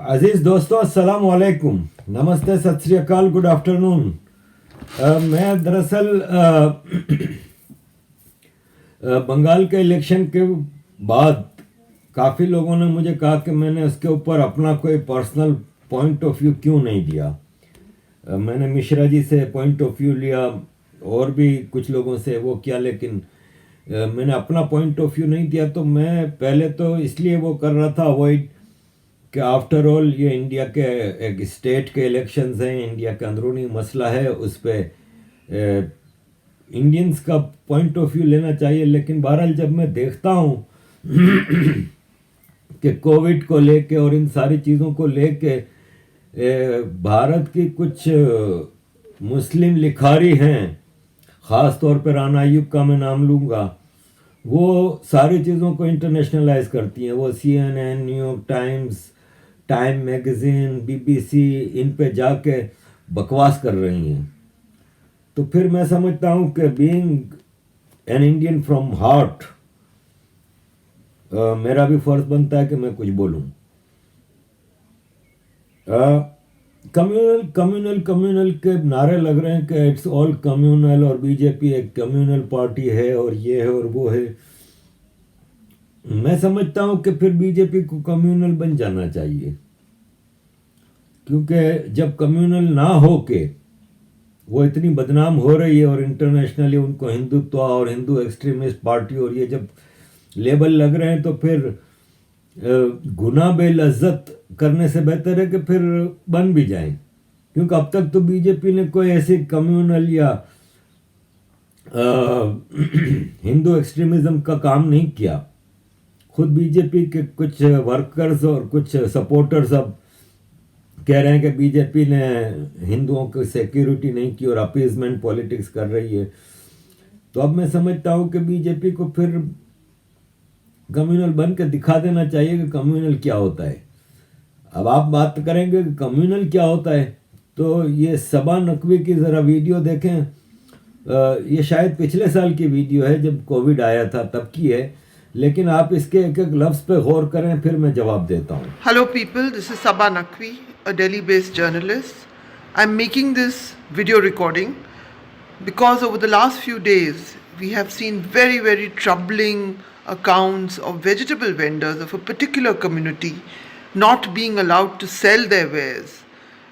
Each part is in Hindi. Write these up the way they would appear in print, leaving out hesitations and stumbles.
अजीज दोस्तों, अस्सलाम वालेकुम, नमस्ते, सत श्री अकाल, गुड आफ्टरनून। मैं दरअसल बंगाल के इलेक्शन के बाद काफ़ी लोगों ने मुझे कहा कि मैंने उसके ऊपर अपना कोई पर्सनल पॉइंट ऑफ व्यू क्यों नहीं दिया। मैंने मिश्रा जी से पॉइंट ऑफ व्यू लिया और भी कुछ लोगों से वो किया, लेकिन मैंने अपना पॉइंट ऑफ व्यू नहीं दिया। तो मैं पहले तो इसलिए वो कर रहा था अवॉइड कि आफ्टर ऑल ये इंडिया के एक स्टेट के इलेक्शंस हैं, इंडिया का अंदरूनी मसला है, उस पर इंडियंस का पॉइंट ऑफ व्यू लेना चाहिए। लेकिन बहरहाल जब मैं देखता हूँ कि कोविड को लेके और इन सारी चीज़ों को लेके भारत की कुछ मुस्लिम लिखारी हैं, ख़ास तौर पर राना अय्यूब का मैं नाम लूँगा, वो सारी चीज़ों को इंटरनेशनलाइज करती हैं। वो CNN, New York times, time magazine, BBC, इन पे जाके बकवास कर रही हैं। तो फिर मैं समझता हूँ कि being an Indian from heart मेरा भी फ़र्ज़ बनता है कि मैं कुछ बोलूँ। कम्युनल के नारे लग रहे हैं कि इट्स ऑल कम्युनल और बीजेपी एक कम्युनल पार्टी है और ये है और वो है। मैं समझता हूँ कि फिर बीजेपी को कम्युनल बन जाना चाहिए, क्योंकि जब कम्युनल ना हो के वो इतनी बदनाम हो रही है और इंटरनेशनली उनको हिंदुत्व और हिंदू एक्सट्रीमिस्ट पार्टी और ये जब लेबल लग रहे हैं, तो फिर गुनाह बेलज्जत करने से बेहतर है कि फिर बन भी जाएं। क्योंकि अब तक तो बीजेपी ने कोई ऐसे कम्युनल या हिंदू एक्सट्रीमिज्म का काम नहीं किया। खुद बीजेपी के कुछ वर्कर्स और कुछ सपोर्टर्स अब कह रहे हैं कि बीजेपी ने हिंदुओं की सिक्योरिटी नहीं की और अपीजमेंट पॉलिटिक्स कर रही है। तो अब मैं समझता हूँ कि बीजेपी को फिर कम्युनल बन के दिखा देना चाहिए कि कम्युनल क्या होता है। अब आप बात करेंगे कि कम्युनल क्या होता है, तो ये सबा नकवी की ज़रा वीडियो देखें। ये शायद पिछले साल की वीडियो है, जब कोविड आया था तब की है, लेकिन आप इसके एक एक लफ्ज़ पे गौर करें, फिर मैं जवाब देता हूँ। Hello people, this is Sabah Naqvi, a Delhi-based journalist. I'm making this video recording because over the last few days we have seen very troubling accounts of vegetable vendors of a particular community not being allowed to sell their wares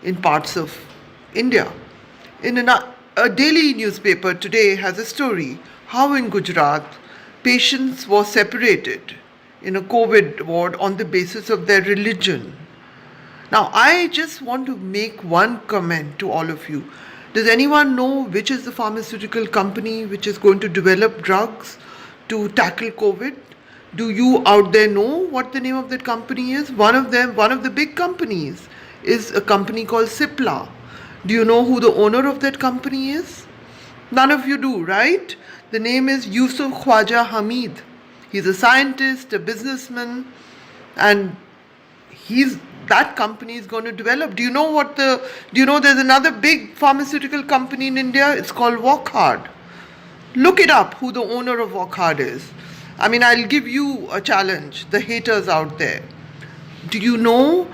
in parts of India. A daily newspaper today has a story how in Gujarat patients were separated in a COVID ward on the basis of their religion. Now, I just want to make one comment to all of you. Does anyone know which is the pharmaceutical company which is going to develop drugs to tackle COVID? Do you out there know what the name of that company is? One of the big companies is a company called Cipla. Do you know who the owner of that company is? None of you do, right? The name is Yusuf Khwaja Hamid. He's a scientist, a businessman, and that company is going to develop. Do you know there's another big pharmaceutical company in India? It's called Wockhardt. Look it up, who the owner of Wockhardt is. I mean, I'll give you a challenge, the haters out there. Do you know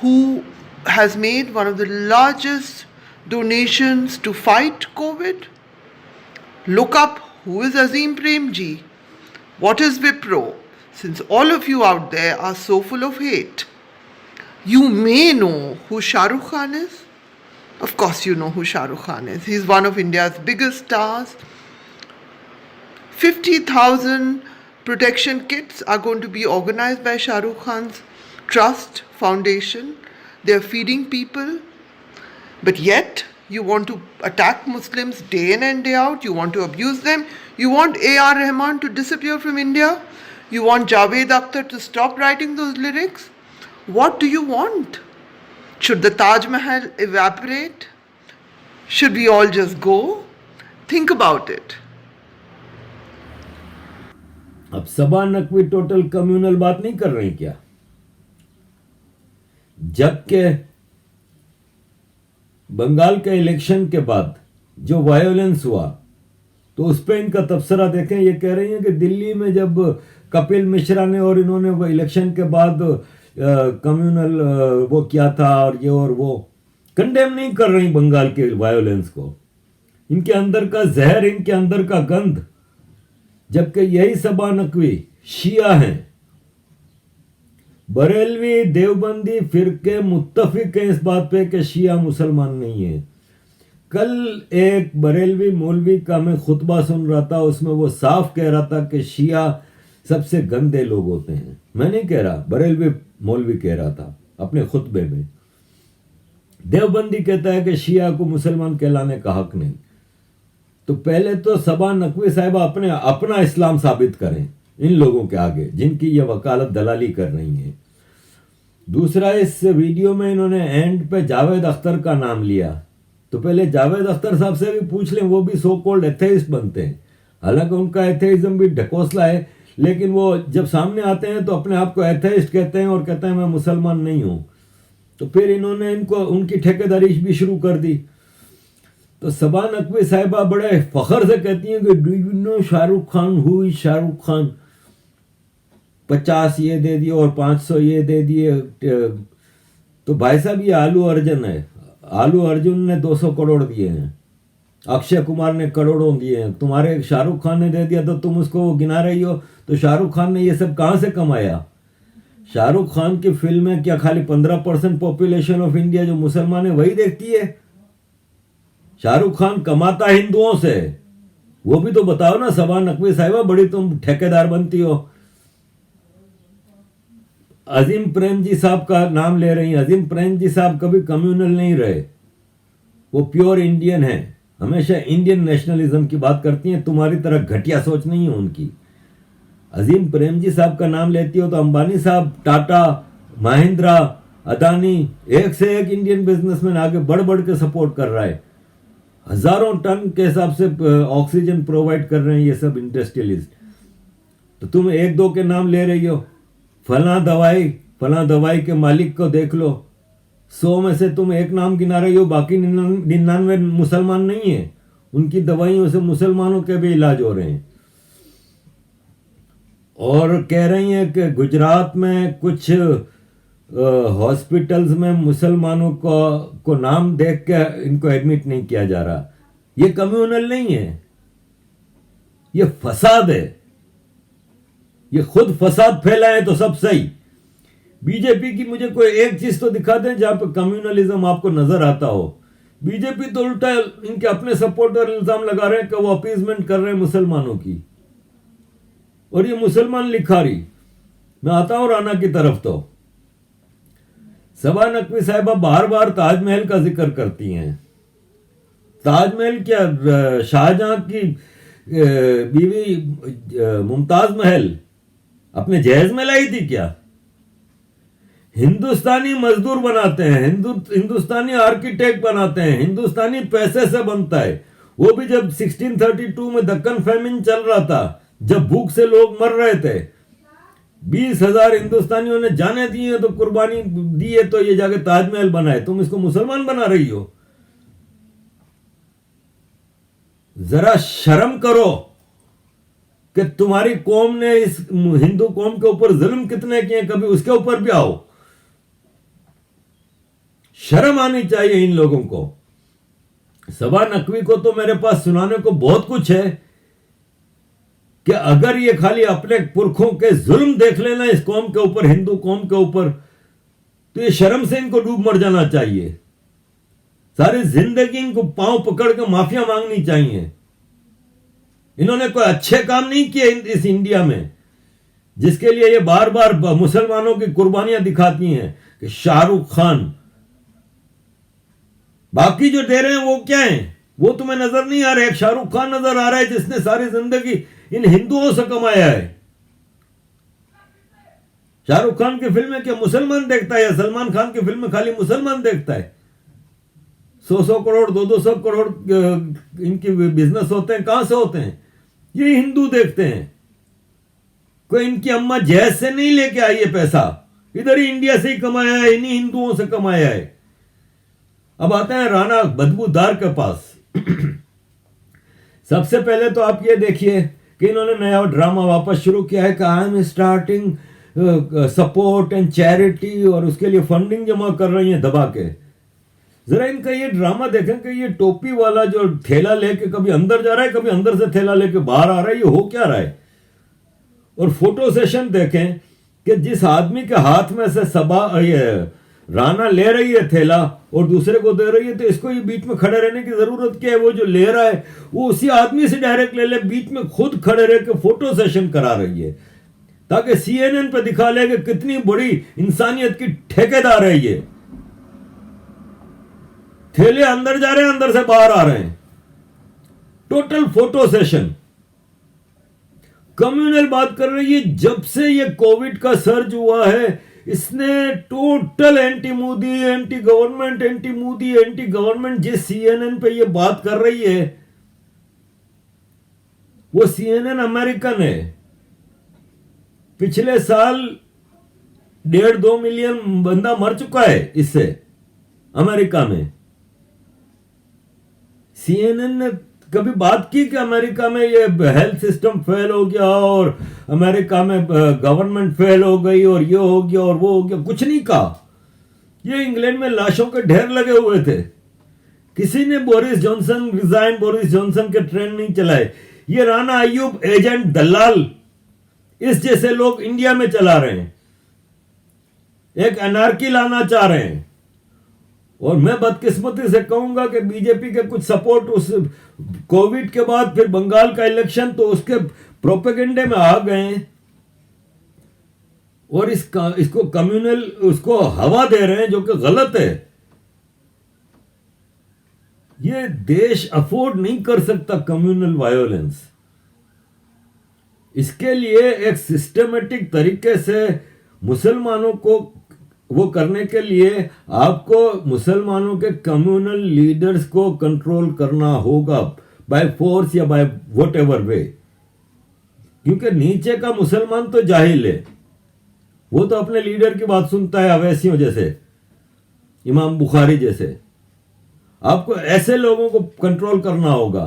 who has made one of the largest donations to fight COVID? Look up who is Azim Premji. What is Wipro? Since all of you out there are so full of hate, you may know who Shah Rukh Khan is. Of course you know who Shah Rukh Khan is. He's one of India's biggest stars. 50,000 protection kits are going to be organized by Shah Rukh Khan's trust foundation. They're feeding people. But yet, you want to attack Muslims day in and day out. You want to abuse them. You want A.R. Rahman to disappear from India. You want Javed Akhtar to stop writing those lyrics. What do you want? Should the Taj Mahal evaporate? Should we all just go? Think about it. अब सबा नकवी टोटल कम्युनल बात नहीं कर रही क्या? जबकि बंगाल के इलेक्शन के बाद जो वायोलेंस हुआ, तो उस पर इनका तबसरा देखें। ये कह रही हैं कि दिल्ली में जब कपिल मिश्रा ने और इन्होंने वो इलेक्शन के बाद कम्युनल वो क्या था और ये और वो, कंडेम नहीं कर रही बंगाल के वायोलेंस को। इनके अंदर का जहर, इनके अंदर का गंध, जबकि यही सबा नकवी शिया हैं। बरेलवी देवबंदी फिरके मुत्तफिक हैं इस बात पे कि शिया मुसलमान नहीं है। कल एक बरेलवी मौलवी का मैं खुतबा सुन रहा था, उसमें वो साफ कह रहा था कि शिया सबसे गंदे लोग होते हैं। मैं नहीं कह रहा, बरेलवी मौलवी कह रहा था अपने खुतबे में। देवबंदी कहता है कि शिया को मुसलमान कहलाने का हक नहीं। तो पहले तो सबा नकवी साहिबा अपना इस्लाम साबित करें इन लोगों के आगे जिनकी ये वकालत दलाली कर रही है। दूसरा, इस वीडियो में इन्होंने एंड पे जावेद अख्तर का नाम लिया, तो पहले जावेद अख्तर साहब से भी पूछ लें, वो भी सो कॉल्ड एथेइस्ट बनते हैं। हालांकि उनका एथेइज्म भी ढकोसला है, लेकिन वो जब सामने आते हैं तो अपने आप को एथेइस्ट कहते हैं और कहते हैं मैं मुसलमान नहीं हूं। तो फिर इन्होंने इनको उनकी ठेकेदारी भी शुरू कर दी। तो सबा नकवी साहिबा बड़े फखर से कहती हैं कि do you know Shahrukh Khan, who is Shahrukh Khan, 50 ये दे दिए और 500 ये दे दिए। तो भाई साहब ये आलू अर्जुन है, आलू अर्जुन ने 200 करोड़ दिए हैं, अक्षय कुमार ने करोड़ों दिए हैं, तुम्हारे शाहरुख खान ने दे दिया तो तुम उसको गिना रही हो। तो शाहरुख खान ने ये सब कहां से कमाया? शाहरुख खान की फिल्में क्या खाली 15% पॉपुलेशन ऑफ इंडिया जो मुसलमान है वही देखती है? शाहरुख खान कमाता हिंदुओं से, वो भी तो बताओ ना सबा नकवी साहिबा, बड़ी तुम ठेकेदार बनती हो। अजीम प्रेम जी साहब का नाम ले रही हैं। अजीम प्रेम जी साहब कभी कम्युनल नहीं रहे, वो प्योर इंडियन है, हमेशा इंडियन नेशनलिज्म की बात करती हैं। तुम्हारी तरह घटिया सोच नहीं है उनकी। अजीम प्रेम जी साहब का नाम लेती हो तो अंबानी साहब, टाटा, महिंद्रा, अदानी, एक से एक इंडियन बिजनेसमैन आगे बढ़ बढ़ के सपोर्ट कर रहा है। हजारों टन के हिसाब से ऑक्सीजन प्रोवाइड कर रहे हैं ये सब इंडस्ट्रियलिस्ट। तो तुम एक दो के नाम ले रही हो। फला दवाई के मालिक को देख लो, 100 में से तुम एक नाम गिना रही हो, बाकी 99 मुसलमान नहीं है। उनकी दवाइयों से मुसलमानों के भी इलाज हो रहे हैं। और कह रही हैं कि गुजरात में कुछ हॉस्पिटल्स में मुसलमानों को नाम देख के इनको एडमिट नहीं किया जा रहा। ये कम्युनल नहीं है, ये फसाद है। ये खुद फसाद फैलाए तो सब सही। बीजेपी की मुझे कोई एक चीज तो दिखा दें जहां पर कम्युनलिज्म आपको नजर आता हो। बीजेपी तो उल्टा इनके अपने सपोर्टर इल्जाम लगा रहे हैं कि वो अपीजमेंट कर रहे हैं मुसलमानों की, और ये मुसलमान लिखारी। मैं आता हूं राना की तरफ। तो सबा नकवी साहिबा बार बार ताजमहल का जिक्र करती हैं। ताजमहल क्या, शाहजहां की बीवी मुमताज महल अपने जहेज में लाई थी क्या? हिंदुस्तानी मजदूर बनाते हैं, हिंदुस्तानी आर्किटेक्ट बनाते हैं, हिंदुस्तानी पैसे से बनता है। वो भी जब 1632 में दक्कन फैमिन चल रहा था, जब भूख से लोग मर रहे थे, 20,000 हिंदुस्तानियों ने जाने दी है तो कुर्बानी दी है, तो ये जाके ताजमहल बनाए। तुम इसको मुसलमान बना रही हो? जरा शर्म करो कि तुम्हारी कौम ने इस हिंदू कौम के ऊपर जुल्म कितने किए, कभी उसके ऊपर भी आओ। शर्म आनी चाहिए इन लोगों को। सबा नकवी को तो मेरे पास सुनाने को बहुत कुछ है कि अगर ये खाली अपने पुरखों के जुल्म देख लेना इस कौम के ऊपर, हिंदू कौम के ऊपर, तो ये शर्म से इनको डूब मर जाना चाहिए। सारी जिंदगी इनको पांव पकड़ के माफिया मांगनी चाहिए। इन्होंने कोई अच्छे काम नहीं किए इस इंडिया में, जिसके लिए ये बार बार मुसलमानों की कुर्बानियां दिखाती हैं कि शाहरुख खान। बाकी जो दे रहे हैं वो क्या है, वो तुम्हें नजर नहीं आ रहा है। एक शाहरुख खान नजर आ रहा है जिसने सारी जिंदगी इन हिंदुओं से कमाया है। शाहरुख खान की फिल्में क्या मुसलमान देखता है, या सलमान खान की फिल्में खाली मुसलमान देखता है? 100 करोड़ 200 करोड़ इनके बिजनेस होते हैं, कहां से होते हैं? ये हिंदू देखते हैं। कोई इनकी अम्मा जहेज से नहीं लेके आई है पैसा, इधर ही इंडिया से ही कमाया है, इन्हीं हिंदुओं से कमाया है। अब आते हैं राणा बदबूदार के पास। सबसे पहले तो आप ये देखिए कि इन्होंने नया ड्रामा वापस शुरू किया है कि I am starting support and charity और उसके लिए फंडिंग जमा कर रही हैं दबा के। जरा इनका ये ड्रामा देखें कि ये टोपी वाला जो थैला लेके कभी अंदर जा रहा है, कभी अंदर से थैला लेके बाहर आ रहा है, ये हो क्या रहा है। और फोटो सेशन देखें कि जिस आदमी के हाथ में से ये राना ले रही है थैला और दूसरे को दे रही है, तो इसको ये बीच में खड़े रहने की जरूरत क्या है। वो जो ले रहा है वो उसी आदमी से डायरेक्ट ले ले, बीच में खुद खड़े रह के फोटो सेशन करा रही है ताकि CNN पे दिखा ले कि कितनी बड़ी इंसानियत की ठेकेदार है ये। थैले अंदर जा रहे हैं, अंदर से बाहर आ रहे हैं, टोटल फोटो सेशन। कम्युनल बात कर रही है। जब से ये कोविड का सर्ज हुआ है, इसने total anti Modi, anti government, anti Modi, anti government जिस CNN पे ये बात कर रही है, वो CNN अमेरिकन है। पिछले साल 1.5-2 मिलियन बंदा मर चुका है इससे अमेरिका में। CNN ने कभी बात की कि अमेरिका में ये हेल्थ सिस्टम फेल हो गया और अमेरिका में गवर्नमेंट फेल हो गई और ये हो गया और वो हो गया? कुछ नहीं कहा। ये इंग्लैंड में लाशों के ढेर लगे हुए थे। किसी ने Boris Johnson resign, Boris Johnson के ट्रेंड नहीं चलाए। ये राना अय्यूब एजेंट दलाल, इस जैसे लोग इंडिया में चला रहे हैं, एक अनार्की लाना चाह रहे हैं। और मैं बदकिस्मती से कहूंगा कि बीजेपी के कुछ सपोर्ट उस कोविड के बाद फिर बंगाल का इलेक्शन तो उसके प्रोपेगेंडे में आ गए और इसको कम्युनल उसको हवा दे रहे हैं, जो कि गलत है। ये देश अफोर्ड नहीं कर सकता कम्युनल वायोलेंस। इसके लिए एक सिस्टमेटिक तरीके से मुसलमानों को वो करने के लिए आपको मुसलमानों के कम्युनल लीडर्स को कंट्रोल करना होगा, बाय फोर्स या बाय वट एवर वे। क्योंकि नीचे का मुसलमान तो जाहिल है, वो तो अपने लीडर की बात सुनता है, अवैसियों जैसे, इमाम बुखारी जैसे। आपको ऐसे लोगों को कंट्रोल करना होगा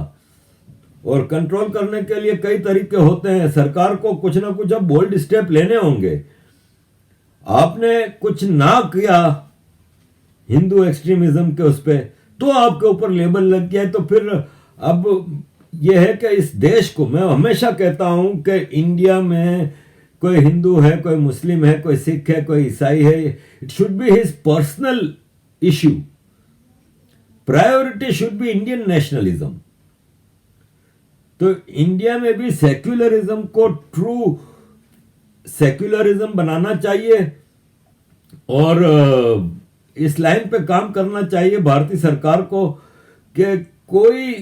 और कंट्रोल करने के लिए कई तरीके होते हैं। सरकार को कुछ ना कुछ अब बोल्ड स्टेप लेने होंगे। आपने कुछ ना किया हिंदू एक्सट्रीमिज्म के उस पे, तो आपके ऊपर लेबल लग गया है। तो फिर अब यह है कि इस देश को, मैं हमेशा कहता हूं कि इंडिया में कोई हिंदू है, कोई मुस्लिम है, कोई सिख है, कोई ईसाई है, it should be his personal issue. Priority should be Indian nationalism. तो इंडिया में भी सेक्युलरिज्म को ट्रू सेक्युलरिज्म बनाना चाहिए और इस लाइन पे काम करना चाहिए भारतीय सरकार को कि कोई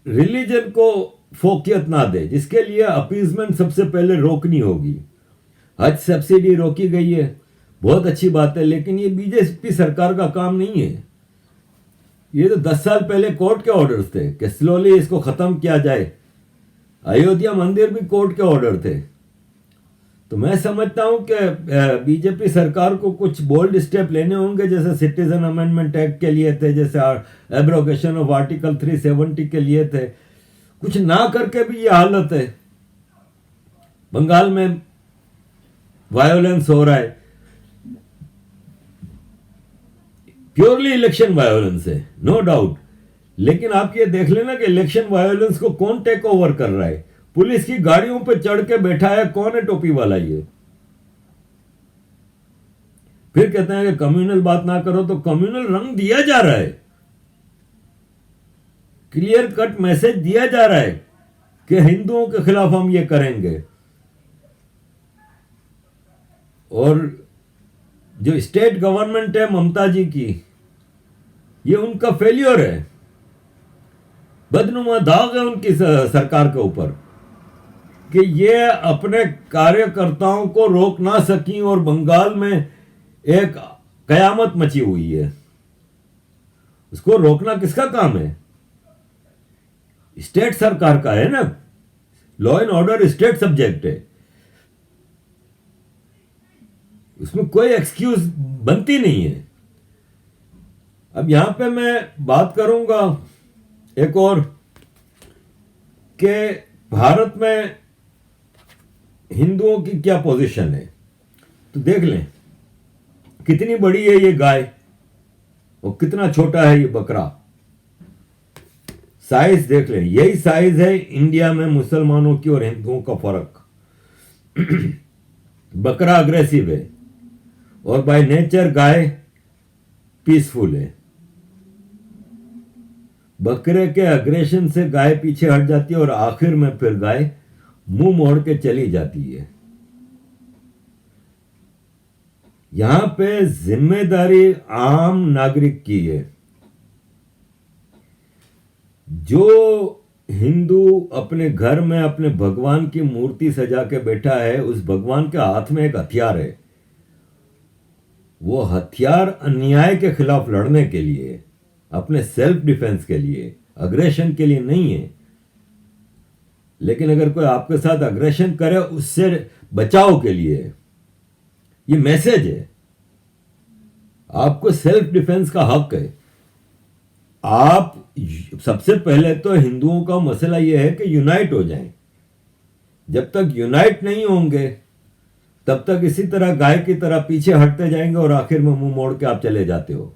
रिलीजन को फोकियत ना दे, जिसके लिए अपीजमेंट सबसे पहले रोकनी होगी। हज सब्सिडी रोकी गई है, बहुत अच्छी बात है, लेकिन ये बीजेपी सरकार का काम नहीं है। ये तो 10 साल पहले कोर्ट के ऑर्डर्स थे कि स्लोली इसको खत्म किया जाए। अयोध्या मंदिर भी कोर्ट के ऑर्डर थे। तो मैं समझता हूं कि बीजेपी सरकार को कुछ बोल्ड स्टेप लेने होंगे, जैसे सिटीजन अमेंडमेंट एक्ट के लिए थे, जैसे एब्रोगेशन ऑफ आर्टिकल 370 के लिए थे। कुछ ना करके भी ये हालत है। बंगाल में वायोलेंस हो रहा है, प्योरली इलेक्शन वायोलेंस है, नो डाउट। लेकिन आप ये देख लेना कि इलेक्शन वायोलेंस को कौन टेक ओवर कर रहा है। पुलिस की गाड़ियों पे चढ़ के बैठा है, कौन है टोपी वाला ये। फिर कहते हैं कि कम्युनल बात ना करो, तो कम्युनल रंग दिया जा रहा है, क्लियर कट मैसेज दिया जा रहा है कि हिंदुओं के खिलाफ हम ये करेंगे। और जो स्टेट गवर्नमेंट है ममता जी की, ये उनका फेलियर है, बदनुमा दाग है उनकी सरकार के ऊपर कि ये अपने कार्यकर्ताओं को रोक ना सकी और बंगाल में एक कयामत मची हुई है। उसको रोकना किसका काम है? स्टेट सरकार का है ना। Law and order state subject है, उसमें कोई एक्सक्यूज बनती नहीं है। अब यहां पे मैं बात करूंगा एक और कि भारत में हिंदुओं की क्या पोजीशन है। तो देख लें कितनी बड़ी है ये गाय और कितना छोटा है ये बकरा। साइज देख लें, यही साइज है इंडिया में मुसलमानों की और हिंदुओं का फर्क। बकरा अग्रेसिव है और बाय नेचर गाय पीसफुल है। बकरे के अग्रेशन से गाय पीछे हट जाती है और आखिर में फिर गाय मुंह मोड़ के चली जाती है। यहां पे जिम्मेदारी आम नागरिक की है। जो हिंदू अपने घर में अपने भगवान की मूर्ति सजा के बैठा है, उस भगवान के हाथ में एक हथियार है। वो हथियार अन्याय के खिलाफ लड़ने के लिए, अपने सेल्फ डिफेंस के लिए, अग्रेशन के लिए नहीं है। लेकिन अगर कोई आपके साथ अग्रेशन करे, उससे बचाव के लिए ये मैसेज है। आपको सेल्फ डिफेंस का हक है। आप सबसे पहले तो हिंदुओं का मसला यह है कि यूनाइट हो जाएं। जब तक यूनाइट नहीं होंगे तब तक इसी तरह गाय की तरह पीछे हटते जाएंगे और आखिर में मुंह मोड़ के आप चले जाते हो।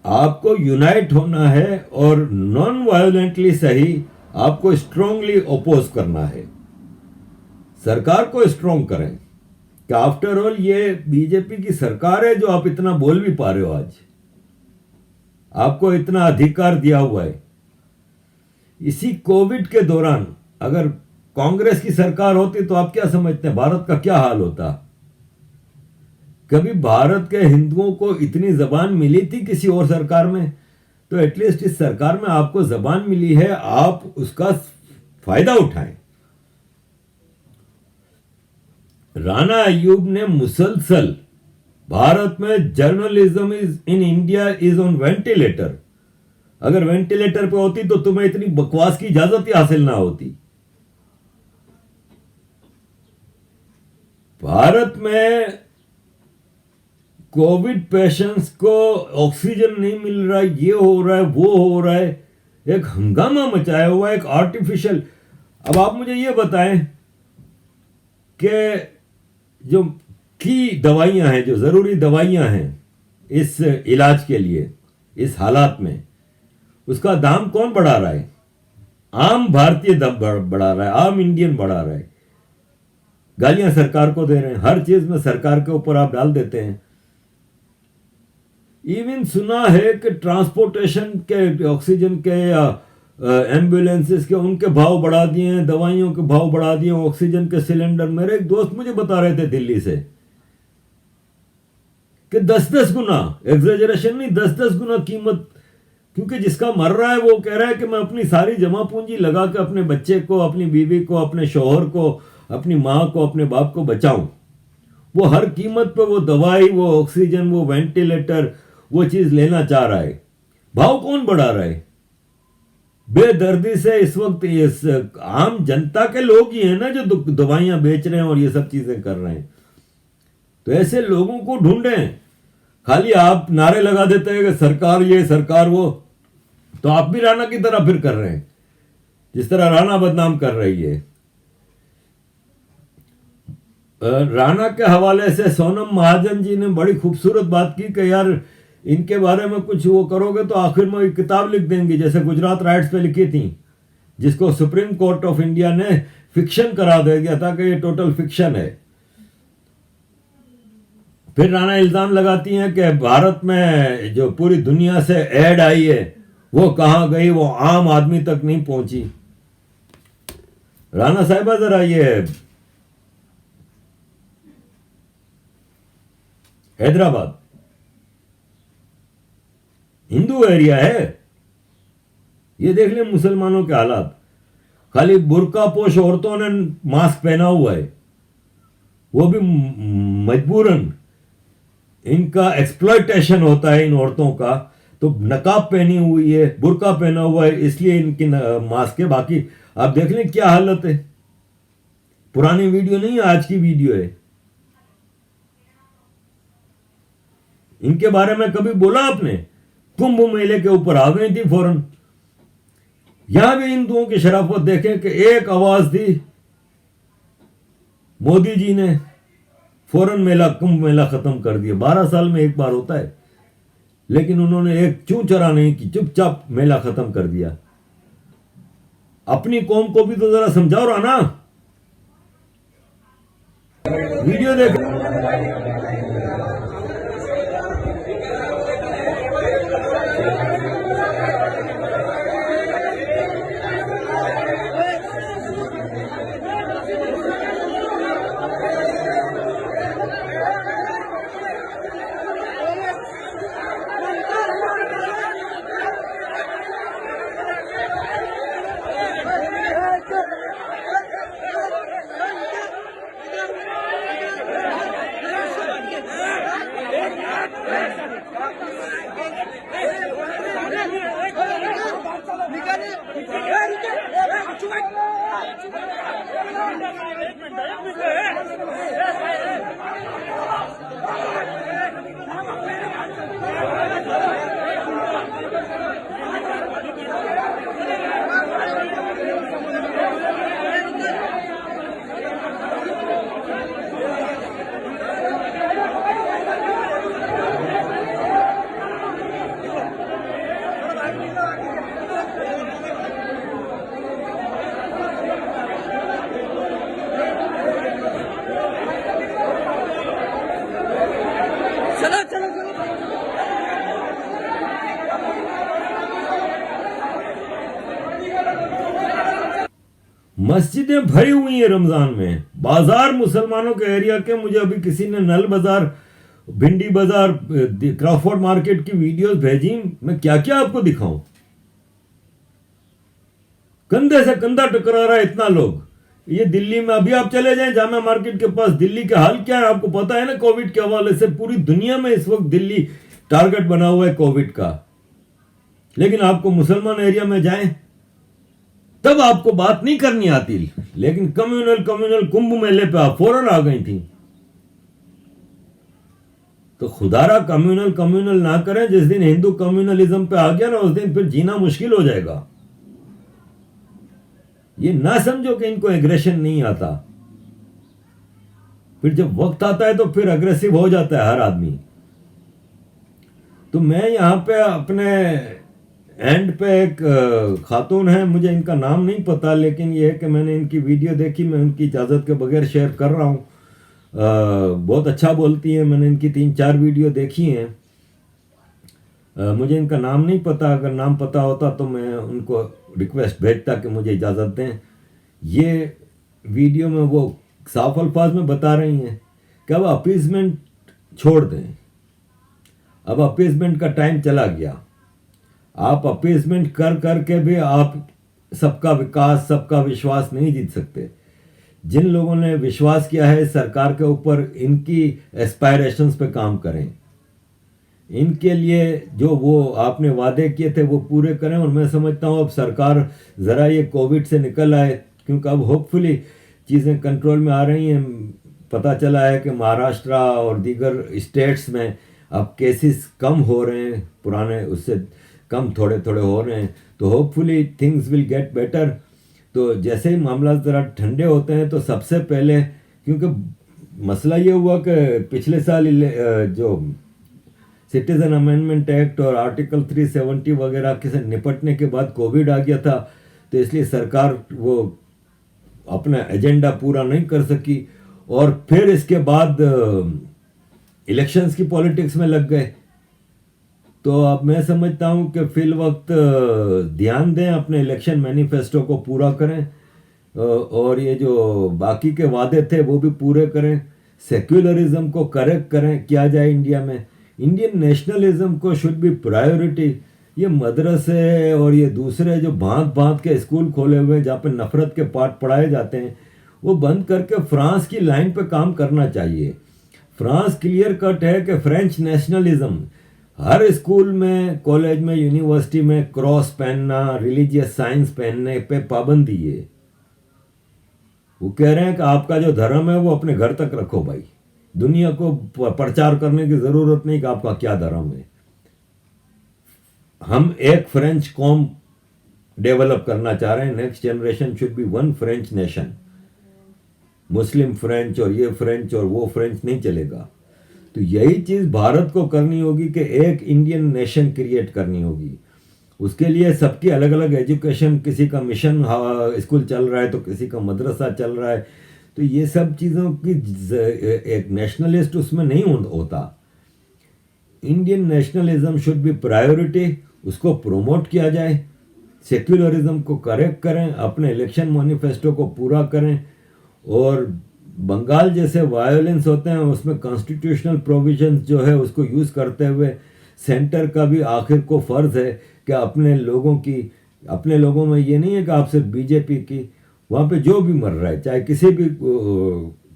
आपको यूनाइट होना है और नॉन वायोलेंटली सही, आपको स्ट्रांगली ओपोज करना है। सरकार को स्ट्रांग करें कि आफ्टर ऑल ये बीजेपी की सरकार है जो आप इतना बोल भी पा रहे हो। आज आपको इतना अधिकार दिया हुआ है। इसी कोविड के दौरान अगर कांग्रेस की सरकार होती तो आप क्या समझते हैं भारत का क्या हाल होता? कभी भारत के हिंदुओं को इतनी जबान मिली थी किसी और सरकार में? तो एटलीस्ट इस सरकार में आपको जबान मिली है, आप उसका फायदा उठाएं। राणा अय्यूब ने मुसलसल भारत में journalism is in India is on ventilator, अगर वेंटिलेटर पे होती तो तुम्हें इतनी बकवास की इजाजत ही हासिल ना होती। भारत में कोविड पेशेंट्स को ऑक्सीजन नहीं मिल रहा है, ये हो रहा है, वो हो रहा है, एक हंगामा मचाया हुआ है, एक आर्टिफिशियल। अब आप मुझे ये बताएं कि जो की दवाइयां हैं, जो जरूरी दवाइयां हैं इस इलाज के लिए इस हालात में, उसका दाम कौन बढ़ा रहा है? आम भारतीय दाम बढ़ा रहा है, आम इंडियन बढ़ा रहा है। गालियां सरकार को दे रहे हैं, हर चीज में सरकार के ऊपर आप डाल देते हैं। इवन सुना है कि ट्रांसपोर्टेशन के, ऑक्सीजन के या एम्बुलेंसेस के उनके भाव बढ़ा दिए हैं, दवाइयों के भाव बढ़ा दिए, ऑक्सीजन के सिलेंडर। मेरे एक दोस्त मुझे बता रहे थे दिल्ली से कि 10-10 गुना, एग्जेजरेशन नहीं, 10-10 गुना कीमत। क्योंकि जिसका मर रहा है वो कह रहा है कि मैं अपनी सारी जमा पूंजी लगा के अपने बच्चे को, अपनी बीवी को, अपने शौहर को, अपनी माँ को, अपने बाप को बचाऊं। वो हर कीमत पे वो दवाई, वो ऑक्सीजन, वो वेंटिलेटर, वो चीज लेना चाह रहा है। भाव कौन बढ़ा रहा है? बेदर्दी से इस वक्त इस आम जनता के लोग ही हैं ना जो दवाइयां बेच रहे हैं और ये सब चीजें कर रहे हैं। तो ऐसे लोगों को ढूंढें। खाली आप नारे लगा देते हैं कि सरकार ये, सरकार वो, तो आप भी राणा की तरह फिर कर रहे हैं, जिस तरह राणा बदनाम कर रही है। राणा के हवाले से सोनम महाजन जी ने बड़ी खूबसूरत बात की कि यार इनके बारे में कुछ वो करोगे तो आखिर में एक किताब लिख देंगे, जैसे गुजरात राइट्स पे लिखी थी, जिसको सुप्रीम कोर्ट ऑफ इंडिया ने फिक्शन करा दे दिया था कि ये टोटल फिक्शन है। फिर राणा इल्जाम लगाती हैं कि भारत में जो पूरी दुनिया से एड आई है वो कहां गई, वो आम आदमी तक नहीं पहुंची। राणा साहिबा जरा ये हैदराबाद हिंदू एरिया है, ये देख लें मुसलमानों के हालात। खाली बुर्का पोश औरतों ने मास्क पहना हुआ है, वो भी मजबूरन। इनका एक्सप्लॉयटेशन होता है इन औरतों का, तो नकाब पहनी हुई है, बुर्का पहना हुआ है, इसलिए इनकी मास्क है। बाकी आप देख लें क्या हालत है। पुरानी वीडियो नहीं है, आज की वीडियो है। इनके बारे में कभी बोला आपने? कुंभ मेले के ऊपर आ गई थी फौरन। यहां भी हिंदुओं की शराफत देखें कि एक आवाज थी मोदी जी ने फौरन मेला, कुंभ मेला खत्म कर दिया। 12 साल में एक बार होता है, लेकिन उन्होंने एक चूं चरा नहीं की, चुपचाप मेला खत्म कर दिया। अपनी कौम को भी तो जरा समझाओ रहा ना। वीडियो देख। मस्जिदें भरी हुई हैं रमजान में, बाजार मुसलमानों के एरिया के। मुझे अभी किसी ने नल बाजार, भिंडी बाजार, क्रॉफोर्ड मार्केट की वीडियोस भेजी। मैं क्या क्या आपको दिखाऊं। कंधे से कंधा टकरा रहा है इतना लोग। ये दिल्ली में अभी आप चले जाएं जामा मार्केट के पास, दिल्ली का हाल क्या है आपको पता है ना। कोविड के हवाले से पूरी दुनिया में इस वक्त दिल्ली टारगेट बना हुआ है कोविड का। लेकिन आपको मुसलमान एरिया में जाएं तब आपको बात नहीं करनी आती, लेकिन कम्युनल कुंभ मेले पे आप फौरन आ गई थी। तो खुदारा कम्युनल ना करें। जिस दिन हिंदू कम्युनलिज्म पे आ गया ना, उस दिन फिर जीना मुश्किल हो जाएगा। ये ना समझो कि इनको एग्रेशन नहीं आता, फिर जब वक्त आता है तो फिर अग्रेसिव हो जाता है हर आदमी। तो मैं यहां पे अपने एंड पे एक खातून है, मुझे इनका नाम नहीं पता, लेकिन ये है कि मैंने इनकी वीडियो देखी, मैं उनकी इजाज़त के बगैर शेयर कर रहा हूँ। बहुत अच्छा बोलती हैं, मैंने इनकी 3-4 वीडियो देखी हैं। मुझे इनका नाम नहीं पता, अगर नाम पता होता तो मैं उनको रिक्वेस्ट भेजता कि मुझे इजाज़त दें। ये वीडियो में वो साफ अल्फाज में बता रही हैं कि अब अपीसमेंट छोड़ दें, अब अपीसमेंट का टाइम चला गया। आप अपीसमेंट कर करके भी आप सबका विकास, सबका विश्वास नहीं जीत सकते। जिन लोगों ने विश्वास किया है सरकार के ऊपर, इनकी एस्पायरेशंस पे काम करें, इनके लिए जो वो आपने वादे किए थे वो पूरे करें। और मैं समझता हूँ अब सरकार ज़रा ये कोविड से निकल आए, क्योंकि अब होपफुली चीज़ें कंट्रोल में आ रही हैं। पता चला है कि महाराष्ट्र और दीगर स्टेट्स में अब केसेस कम हो रहे हैं, पुराने उससे कम थोड़े थोड़े हो रहे हैं। तो hopefully things will get better. तो जैसे ही मामला ज़रा ठंडे होते हैं तो सबसे पहले, क्योंकि मसला ये हुआ कि पिछले साल जो सिटीजन अमेंडमेंट एक्ट और आर्टिकल 370 वगैरह के से निपटने के बाद कोविड आ गया था, तो इसलिए सरकार वो अपना एजेंडा पूरा नहीं कर सकी। और फिर इसके बाद इलेक्शंस की पॉलिटिक्स में लग गए। तो अब मैं समझता हूं कि फिल वक्त ध्यान दें, अपने इलेक्शन मैनिफेस्टो को पूरा करें, और ये जो बाकी के वादे थे वो भी पूरे करें। सेक्युलरिज्म को करेक्ट करें, किया जाए इंडिया में। इंडियन नेशनलिज्म को शुड बी प्रायोरिटी। ये मदरसे और ये दूसरे जो भांत के स्कूल खोले हुए हैं जहाँ पे नफरत के पाठ पढ़ाए जाते हैं, वो बंद करके फ्रांस की लाइन पे काम करना चाहिए। फ्रांस क्लियर कट है कि फ्रेंच नेशनलिज्म, हर स्कूल में, कॉलेज में, यूनिवर्सिटी में क्रॉस पहनना, रिलीजियस साइंस पहनने पे पाबंदी है। वो कह रहे हैं कि आपका जो धर्म है वो अपने घर तक रखो भाई, दुनिया को प्रचार करने की जरूरत नहीं कि आपका क्या धर्म है। हम एक फ्रेंच कॉम डेवलप करना चाह रहे हैं। Next generation should be one French nation. Muslim French और ये फ्रेंच और वो फ्रेंच नहीं चलेगा। तो यही चीज़ भारत को करनी होगी कि एक इंडियन नेशन क्रिएट करनी होगी। उसके लिए सबकी अलग अलग एजुकेशन, किसी का मिशन स्कूल चल रहा है तो किसी का मदरसा चल रहा है, तो ये सब चीज़ों की एक नेशनलिस्ट उसमें नहीं होता। Indian nationalism should be priority, उसको प्रोमोट किया जाए, सेक्युलरिज्म को करेक्ट करें, अपने इलेक्शन मैनिफेस्टो को पूरा करें, और बंगाल जैसे वायोलेंस होते हैं उसमें कॉन्स्टिट्यूशनल प्रोविजंस जो है उसको यूज़ करते हुए सेंटर का भी आखिर को फ़र्ज़ है कि अपने लोगों में ये नहीं है कि आप सिर्फ बीजेपी की, वहाँ पे जो भी मर रहा है, चाहे किसी भी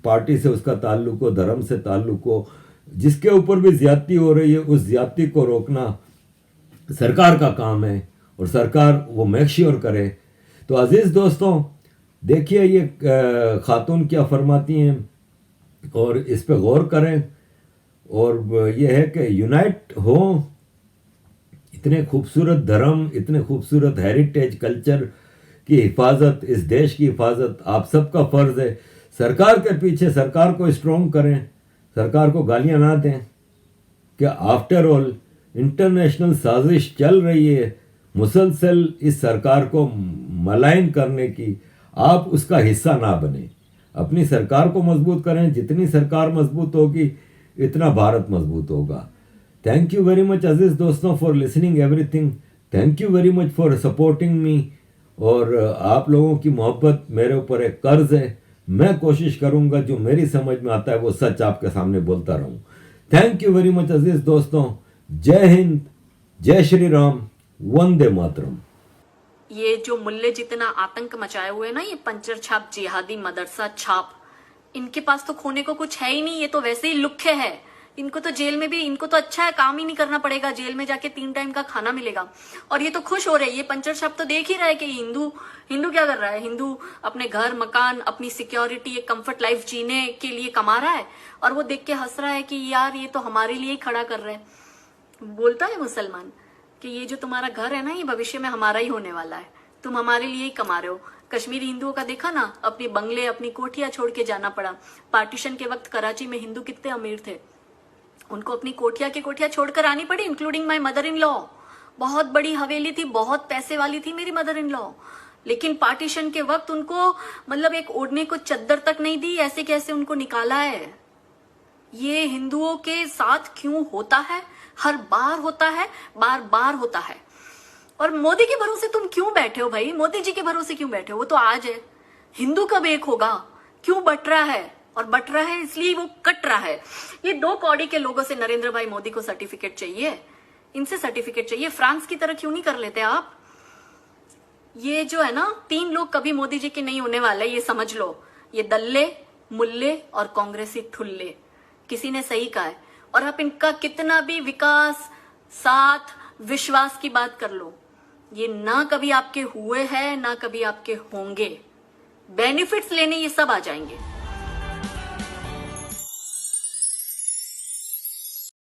पार्टी से उसका ताल्लुक हो, धर्म से ताल्लुक हो, जिसके ऊपर भी ज्यादती हो रही है उस ज्यादती को रोकना सरकार का काम है, और सरकार वो मेक श्योर करे। तो अजीज़ दोस्तों, देखिए ये खातून क्या फरमाती हैं और इस पे गौर करें, और ये है कि यूनाइट हो। इतने खूबसूरत धर्म, इतने खूबसूरत हेरिटेज कल्चर की हिफाजत, इस देश की हिफाजत आप सबका फ़र्ज़ है। सरकार के पीछे, सरकार को स्ट्रॉन्ग करें, सरकार को गालियां ना दें कि आफ्टर ऑल इंटरनेशनल साजिश चल रही है मुसलसल इस सरकार को मलाइन करने की, आप उसका हिस्सा ना बने। अपनी सरकार को मजबूत करें, जितनी सरकार मजबूत होगी इतना भारत मजबूत होगा। थैंक यू वेरी मच अजीज़ दोस्तों for listening everything, thank you very much for supporting me. और आप लोगों की मोहब्बत मेरे ऊपर एक कर्ज है, मैं कोशिश करूंगा जो मेरी समझ में आता है वो सच आपके सामने बोलता रहूं। थैंक यू वेरी मच अजीज दोस्तों, जय हिंद, जय श्री राम, वंदे मातरम। ये जो मुल्ले जितना आतंक मचाए हुए ना, ये पंचर छाप जिहादी मदरसा छाप, इनके पास तो खोने को कुछ है ही नहीं। ये तो वैसे ही लुख्खे है। इनको तो जेल में भी, इनको तो अच्छा है, काम ही नहीं करना पड़ेगा, जेल में जाके 3 टाइम का खाना मिलेगा। और ये तो खुश हो रहे हैं। ये पंचर छाप तो देख ही रहा है कि हिंदू क्या कर रहा है। हिंदू अपने घर मकान, अपनी सिक्योरिटी, एक कंफर्ट लाइफ जीने के लिए कमा रहा है, और वो देख के हंस रहा है कि यार ये तो हमारे लिए ही खड़ा कर रहे हैं। बोलता है मुसलमान कि ये जो तुम्हारा घर है ना, ये भविष्य में हमारा ही होने वाला है, तुम हमारे लिए ही कमा रहे हो। कश्मीरी हिंदुओं का देखा ना, अपने बंगले, अपनी कोठियां छोड़ के जाना पड़ा। पार्टीशन के वक्त कराची में हिंदू कितने अमीर थे, उनको अपनी कोठियां छोड़कर आनी पड़ी, including my mother in law. बहुत बड़ी हवेली थी, बहुत पैसे वाली थी मेरी मदर इन लॉ, लेकिन पार्टीशन के वक्त उनको मतलब एक ओढ़ने को चद्दर तक नहीं दी, ऐसे कैसे उनको निकाला है। ये हिंदुओं के साथ क्यों होता है? हर बार होता है, बार बार होता है। और मोदी के भरोसे तुम क्यों बैठे हो भाई? मोदी जी के भरोसे क्यों बैठे हो? वो तो आज है, हिंदू कब एक होगा? क्यों बट रहा है? और बट रहा है इसलिए वो कट रहा है। ये 2 कौड़ी के लोगों से नरेंद्र भाई मोदी को सर्टिफिकेट चाहिए, इनसे सर्टिफिकेट चाहिए। फ्रांस की तरह क्यों नहीं कर लेते आप? ये जो है ना, 3 लोग कभी मोदी जी के नहीं होने वाले, ये समझ लो। ये दल्ले, मुल्ले और कांग्रेसी ठुल्ले, किसी ने सही कहा है। और आप इनका कितना भी विकास, साथ, विश्वास की बात कर लो, ये ना कभी आपके हुए हैं, ना कभी आपके होंगे। बेनिफिट्स लेने ये सब आ जाएंगे।